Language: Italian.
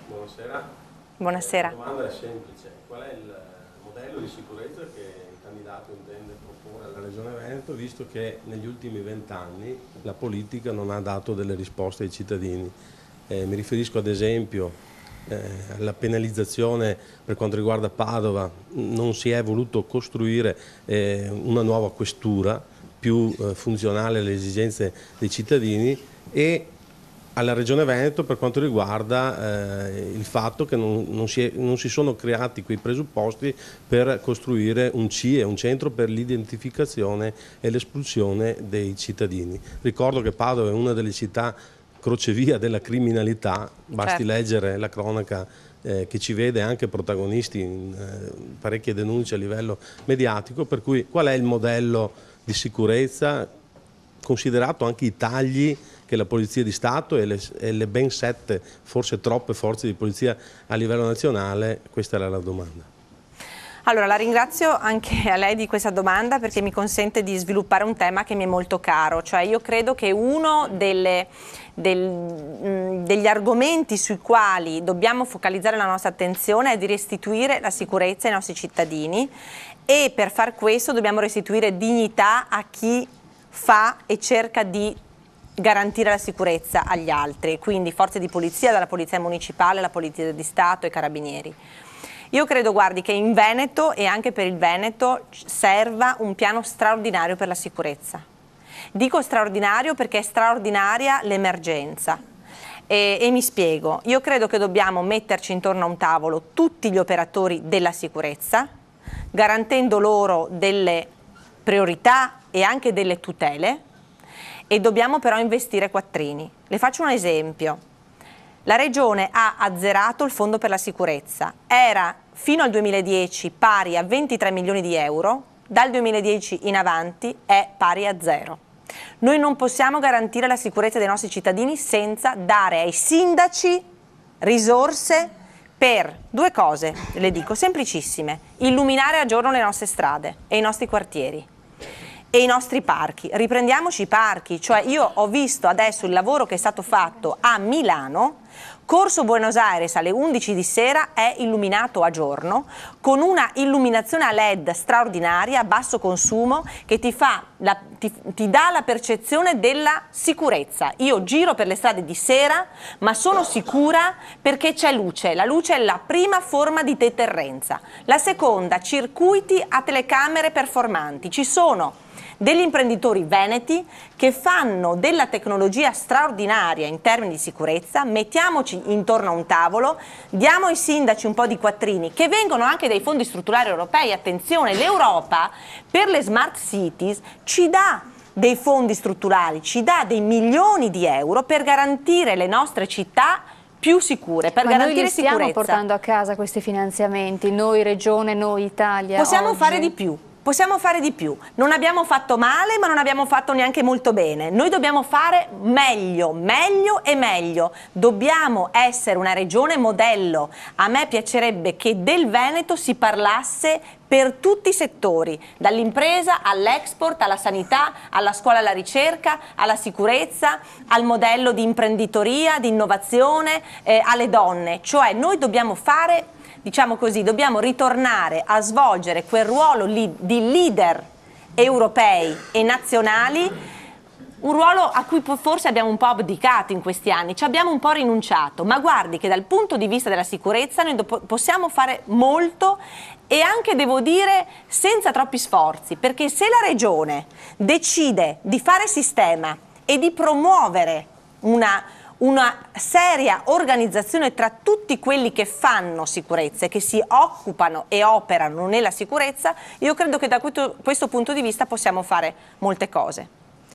Buonasera. Buonasera. La domanda è semplice. Qual è il modello di sicurezza che il candidato intende proporre alla Regione Veneto, visto che negli ultimi 20 anni la politica non ha dato delle risposte ai cittadini? Mi riferisco ad esempio alla penalizzazione per quanto riguarda Padova. Non si è voluto costruire una nuova questura più funzionale alle esigenze dei cittadini, e alla Regione Veneto per quanto riguarda il fatto che non si sono creati quei presupposti per costruire un CIE, un centro per l'identificazione e l'espulsione dei cittadini. Ricordo che Padova è una delle città crocevia della criminalità, basti leggere la cronaca che ci vede anche protagonisti in parecchie denunce a livello mediatico, per cui qual è il modello di sicurezza, considerato anche i tagli che la Polizia di Stato e le ben 7, forse troppe forze di polizia a livello nazionale? Questa era la domanda. Allora, la ringrazio anche a lei di questa domanda, perché mi consente di sviluppare un tema che mi è molto caro. Cioè, io credo che uno degli argomenti sui quali dobbiamo focalizzare la nostra attenzione è di restituire la sicurezza ai nostri cittadini, e per far questo dobbiamo restituire dignità a chi fa e cerca di garantire la sicurezza agli altri, quindi forze di polizia, dalla polizia municipale alla polizia di Stato e carabinieri. Io credo, guardi, che in Veneto e anche per il Veneto serva un piano straordinario per la sicurezza. Dico straordinario perché è straordinaria l'emergenza. E mi spiego. Io credo che dobbiamo metterci intorno a un tavolo tutti gli operatori della sicurezza, garantendo loro delle priorità e anche delle tutele, e dobbiamo però investire quattrini. Le faccio un esempio. La Regione ha azzerato il Fondo per la sicurezza, era fino al 2010 pari a 23 milioni di euro, dal 2010 in avanti è pari a zero. Noi non possiamo garantire la sicurezza dei nostri cittadini senza dare ai sindaci risorse per due cose, le dico, semplicissime: illuminare a giorno le nostre strade e i nostri quartieri e i nostri parchi. Riprendiamoci i parchi, cioè io ho visto adesso il lavoro che è stato fatto a Milano. Corso Buenos Aires alle 11 di sera è illuminato a giorno, con una illuminazione a LED straordinaria, a basso consumo, che ti dà la percezione della sicurezza. Io giro per le strade di sera, ma sono sicura perché c'è luce. La luce è la prima forma di deterrenza. La seconda, circuiti a telecamere performanti. Ci sono degli imprenditori veneti che fanno della tecnologia straordinaria in termini di sicurezza. Mettiamoci intorno a un tavolo, diamo ai sindaci un po' di quattrini che vengono anche dai fondi strutturali europei. Attenzione, l'Europa per le smart cities ci dà dei fondi strutturali, ci dà dei milioni di euro per garantire le nostre città più sicure, per garantire sicurezza. Noi li stiamo portando a casa questi finanziamenti, noi Regione, noi Italia? Possiamo oggi fare di più. Possiamo fare di più. Non abbiamo fatto male, ma non abbiamo fatto neanche molto bene. Noi dobbiamo fare meglio, meglio e meglio. Dobbiamo essere una regione modello. A me piacerebbe che del Veneto si parlasse per tutti i settori, dall'impresa all'export, alla sanità, alla scuola, alla ricerca, alla sicurezza, al modello di imprenditoria, di innovazione, alle donne. Cioè noi dobbiamo fare, diciamo così, dobbiamo ritornare a svolgere quel ruolo di leader europei e nazionali, un ruolo a cui forse abbiamo un po' abdicato in questi anni, ci abbiamo un po' rinunciato, ma guardi che dal punto di vista della sicurezza noi possiamo fare molto, e anche, devo dire, senza troppi sforzi, perché se la Regione decide di fare sistema e di promuovere una seria organizzazione tra tutti quelli che fanno sicurezza e che si occupano e operano nella sicurezza, io credo che da questo punto di vista possiamo fare molte cose.